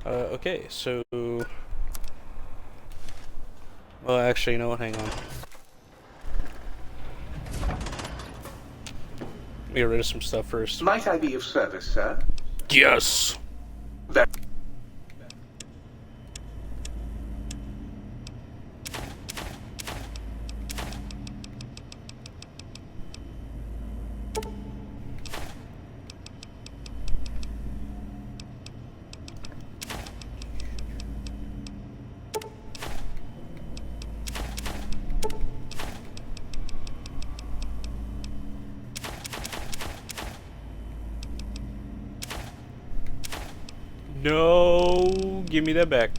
Okay, so... Well, actually, you know what? Hang on. Let me get rid of some stuff first. Might I be of service, sir? Yes! That No! Give me that back.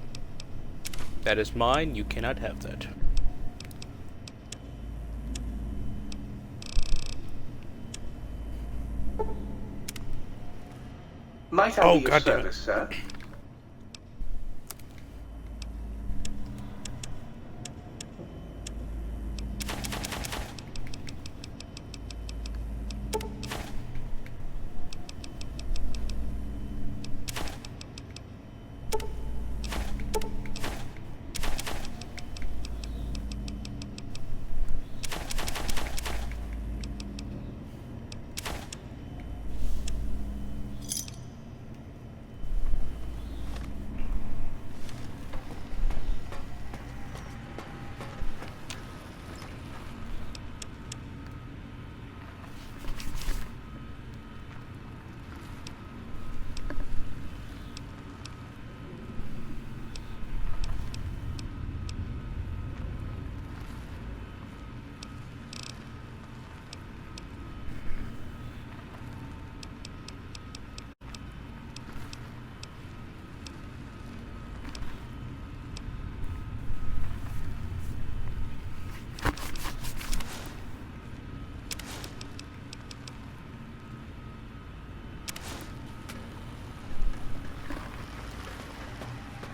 That is mine. You cannot have that. might I Oh, be of God damn it. service, sir?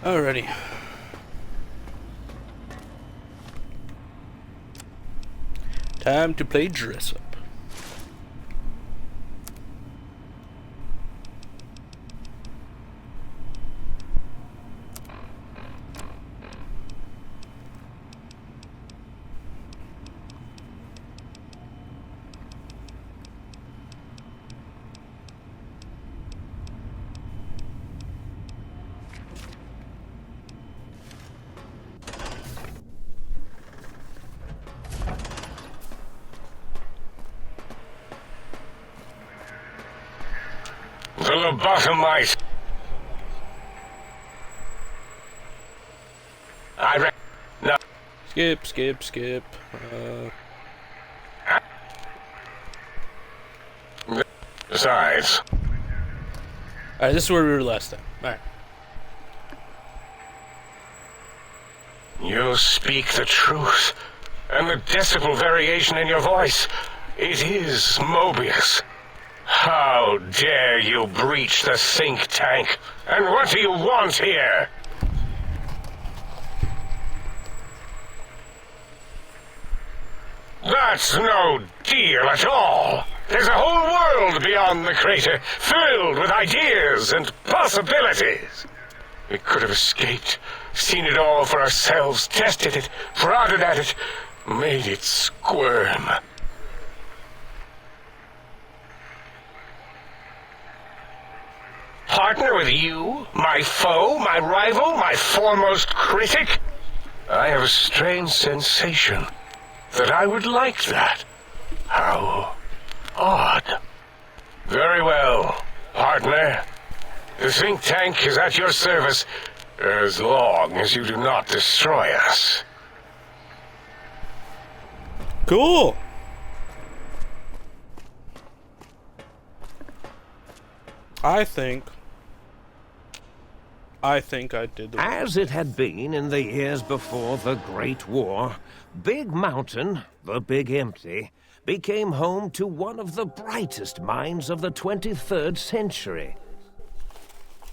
Alrighty. Time to play dress up. The lobotomite. No. Skip, skip, skip. Besides. Alright, this is where we were last time. Alright. You speak the truth. And the decibel variation in your voice. It is Mobius. How dare you breach the think tank? And what do you want here? That's no deal at all. There's a whole world beyond the crater, filled with ideas and possibilities. We could have escaped, seen it all for ourselves, tested it, prodded at it, made it squirm. Partner with you, my foe, my rival, my foremost critic? I have a strange sensation that I would like that. How odd. Very well, partner. The think tank is at your service as long as you do not destroy us. Cool! I think I did the... As it had been in the years before the Great War, Big Mountain, the Big Empty, became home to one of the brightest minds of the 23rd century.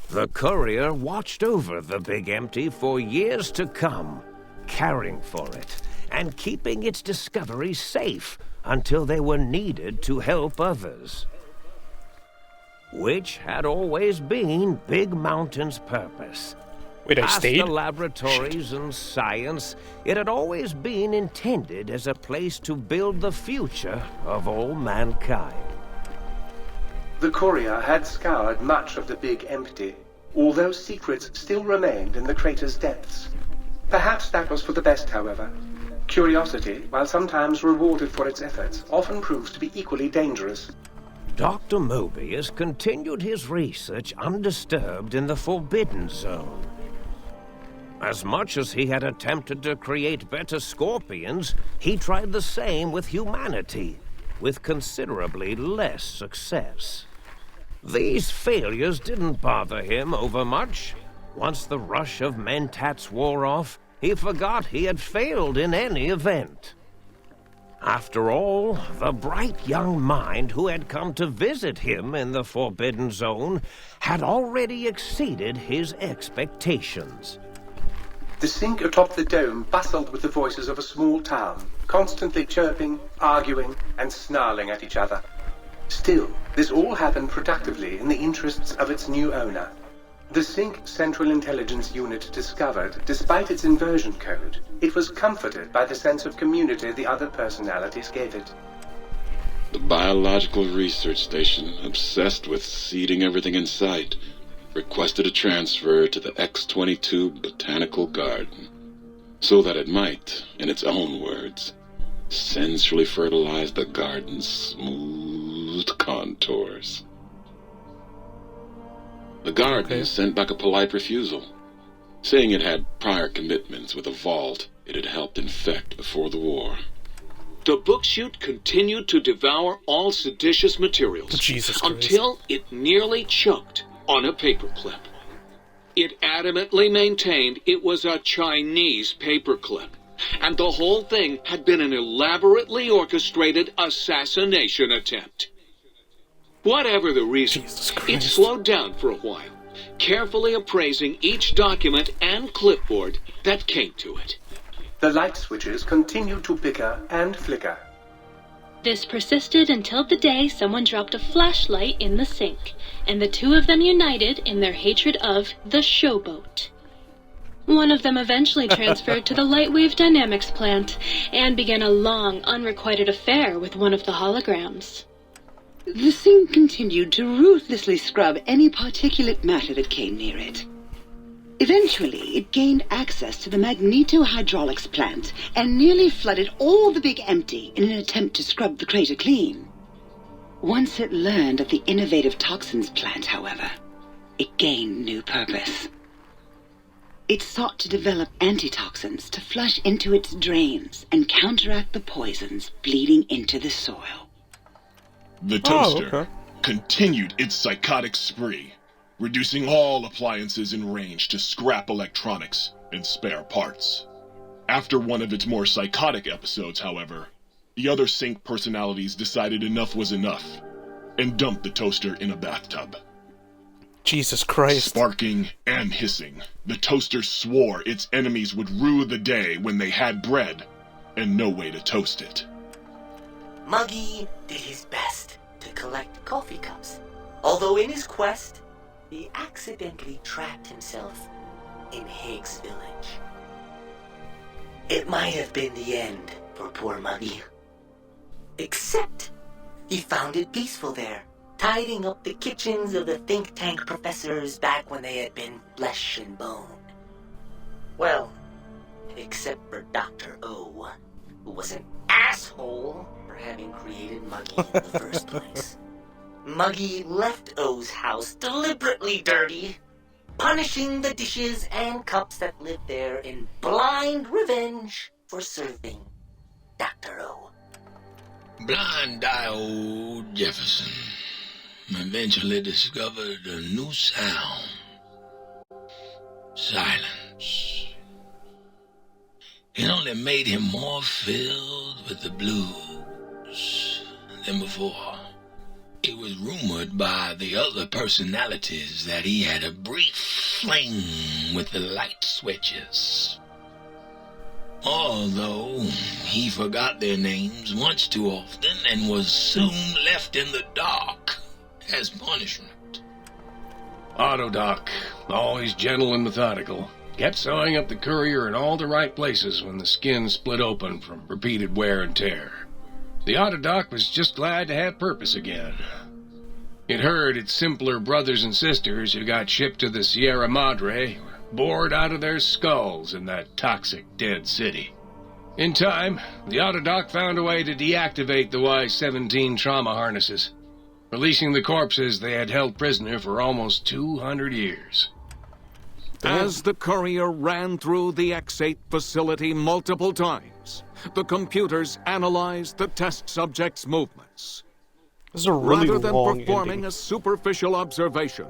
The Courier watched over the Big Empty for years to come, caring for it and keeping its discoveries safe until they were needed to help others. which had always been Big Mountain's purpose. Wait, I Past stayed? the laboratories and science, it had always been intended as a place to build the future of all mankind. The courier had scoured much of the Big Empty, although secrets still remained in the crater's depths. Perhaps that was for the best, however. Curiosity, while sometimes rewarded for its efforts, often proves to be equally dangerous. Dr. Mobius continued his research undisturbed in the Forbidden Zone. As much as he had attempted to create better scorpions, he tried the same with humanity, with considerably less success. These failures didn't bother him overmuch. Once the rush of mentats wore off, he forgot he had failed in any event. After all, the bright young mind who had come to visit him in the Forbidden Zone had already exceeded his expectations. The sink atop the dome bustled with the voices of a small town, constantly chirping, arguing, and snarling at each other. Still, this all happened productively in the interests of its new owner. The Sync Central Intelligence Unit discovered, despite its inversion code, it was comforted by the sense of community the other personalities gave it. The Biological Research Station, obsessed with seeding everything in sight, requested a transfer to the X-22 Botanical Garden, so that it might, in its own words, sensually fertilize the garden's smooth contours. The garden sent back a polite refusal, saying it had prior commitments with a vault it had helped infect before the war. The book chute continued to devour all seditious materials Jesus Christ. until it nearly choked on a paperclip. It adamantly maintained it was a Chinese paperclip, and the whole thing had been an elaborately orchestrated assassination attempt. Whatever the reason, Jesus Christ. it slowed down for a while, carefully appraising each document and clipboard that came to it. The light switches continued to bicker and flicker. This persisted until the day someone dropped a flashlight in the sink, and the two of them united in their hatred of the showboat. One of them eventually transferred to the Lightwave Dynamics plant, and began a long, unrequited affair with one of the holograms. The sink continued to ruthlessly scrub any particulate matter that came near it. Eventually, it gained access to the magnetohydraulics plant and nearly flooded all the Big Empty in an attempt to scrub the crater clean. Once it learned of the innovative toxins plant, however, it gained new purpose. It sought to develop antitoxins to flush into its drains and counteract the poisons bleeding into the soil. The toaster continued its psychotic spree, reducing all appliances in range to scrap electronics and spare parts. After one of its more psychotic episodes, however, the other Sync personalities decided enough was enough and dumped the toaster in a bathtub. Jesus Christ. Sparking and hissing, the toaster swore its enemies would rue the day when they had bread and no way to toast it. Muggy did his best to collect coffee cups, although in his quest, he accidentally trapped himself in Higgs Village. It might have been the end for poor Muggy. Except, he found it peaceful there, tidying up the kitchens of the think tank professors back when they had been flesh and bone. Well, except for Dr. O, who was an asshole for having created Muggy in the first place. Muggy left O's house deliberately dirty, punishing the dishes and cups that lived there in blind revenge for serving Dr. O. Blind-eye old Jefferson eventually discovered a new sound. Silence. It only made him more filled with the blues than before. It was rumored by the other personalities that he had a brief fling with the light switches. Although he forgot their names once too often and was soon left in the dark as punishment. Autodoc, always gentle and methodical, kept sewing up the courier in all the right places when the skin split open from repeated wear and tear. The Autodoc was just glad to have purpose again. It heard its simpler brothers and sisters who got shipped to the Sierra Madre were bored out of their skulls in that toxic dead city. In time, the Autodoc found a way to deactivate the Y-17 trauma harnesses, releasing the corpses they had held prisoner for almost 200 years. As the courier ran through the X-8 facility multiple times, the computers analyzed the test subject's movements. This is a really Rather than long performing ending. a superficial observation,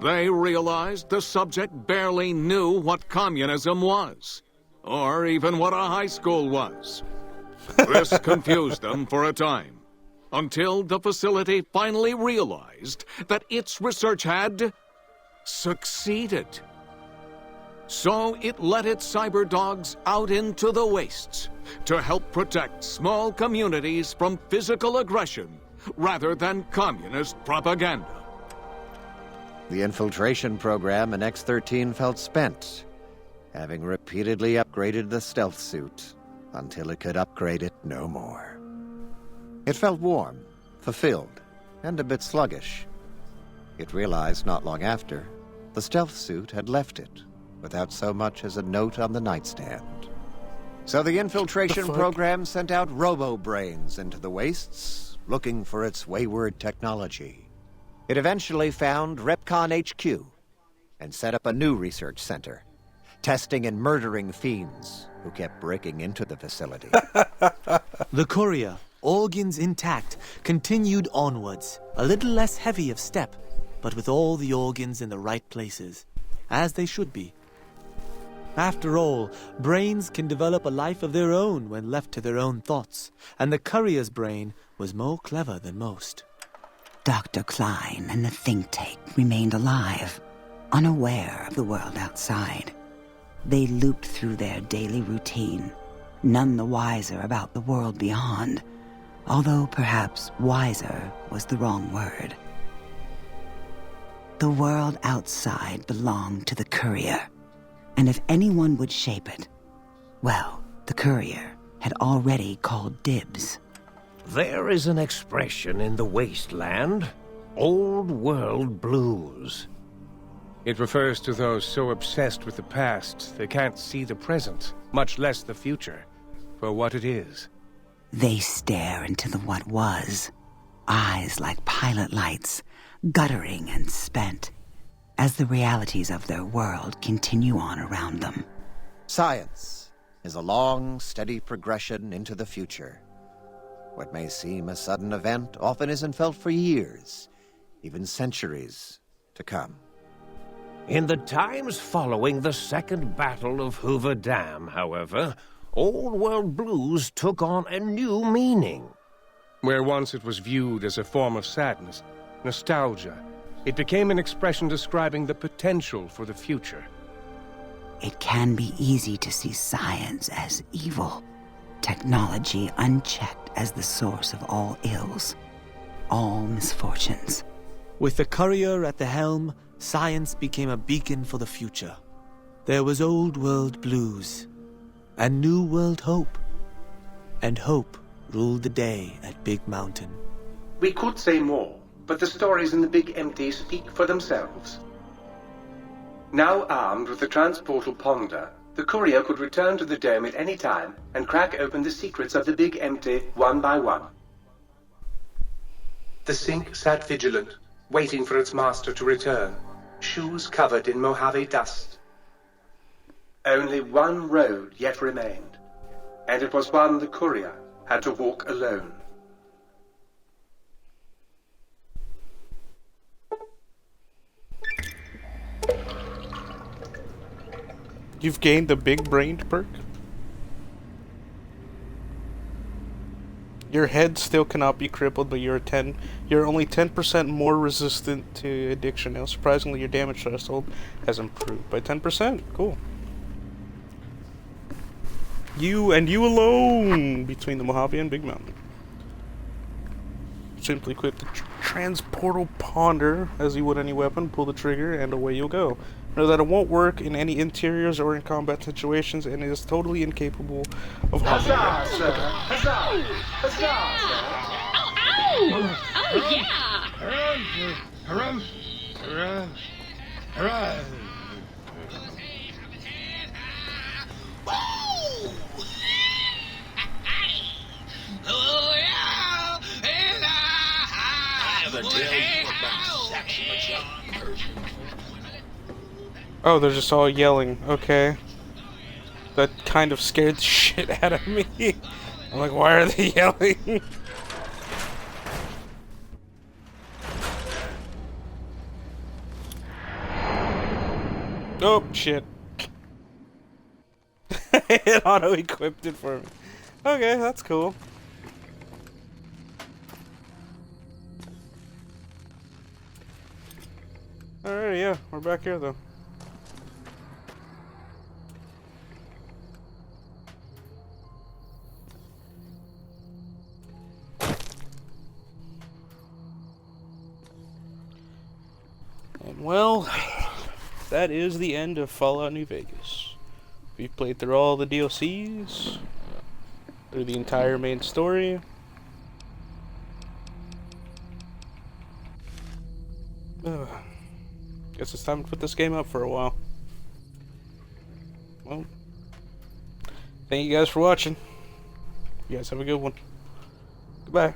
they realized the subject barely knew what communism was, or even what a high school was. This confused them for a time, until the facility finally realized that its research had succeeded. So it let its cyber dogs out into the wastes to help protect small communities from physical aggression rather than communist propaganda. The infiltration program in X-13 felt spent, having repeatedly upgraded the stealth suit until it could upgrade it no more. It felt warm, fulfilled, and a bit sluggish. It realized not long after the stealth suit had left it without so much as a note on the nightstand. So the infiltration program sent out robo-brains into the wastes, looking for its wayward technology. It eventually found Repcon HQ and set up a new research center, testing and murdering fiends who kept breaking into the facility. The courier, organs intact, continued onwards, a little less heavy of step, but with all the organs in the right places, as they should be. After all, brains can develop a life of their own when left to their own thoughts, and the courier's brain was more clever than most. Dr. Klein and the think tank remained alive, unaware of the world outside. They looped through their daily routine, none the wiser about the world beyond, although perhaps wiser was the wrong word. The world outside belonged to the courier, and if anyone would shape it, well, the courier had already called dibs. There is an expression in the wasteland, old world blues. It refers to those so obsessed with the past they can't see the present, much less the future, for what it is. They stare into the what was, eyes like pilot lights, guttering and spent, as the realities of their world continue on around them. Science is a long, steady progression into the future. What may seem a sudden event often isn't felt for years, even centuries to come. In the times following the Second Battle of Hoover Dam, however, old world blues took on a new meaning. Where once it was viewed as a form of sadness, nostalgia, it became an expression describing the potential for the future. It can be easy to see science as evil, technology unchecked as the source of all ills, all misfortunes. With the courier at the helm, science became a beacon for the future. There was old world blues, and new world hope. And hope ruled the day at Big Mountain. We could say more, but the stories in the Big Empty speak for themselves. Now armed with the transportal Ponder, the courier could return to the dome at any time and crack open the secrets of the Big Empty one by one. The Sync sat vigilant, waiting for its master to return, shoes covered in Mojave dust. Only one road yet remained, and it was one the courier had to walk alone. You've gained the big-brained perk. Your head still cannot be crippled, but you're only 10% more resistant to addiction now. Surprisingly, your damage threshold has improved by 10%. Cool. You and you alone between the Mojave and Big Mountain. Simply quit the transportal ponder as you would any weapon. Pull the trigger and away you'll go. Know that it won't work in any interiors or in combat situations, and it is totally incapable of harming you. Huzzah, sir! Huzzah! Huzzah, sir! Ow! Oh, yeah! Oh, they're just all yelling. Okay. That kind of scared the shit out of me. I'm like, why are they yelling? Oh, shit. It auto-equipped it for me. Okay, that's cool. Alright, yeah, we're back here though. And well, that is the end of Fallout New Vegas. We've played through all the DLCs, through the entire main story. Guess it's time to put this game up for a while. Well, thank you guys for watching. You guys have a good one. Goodbye.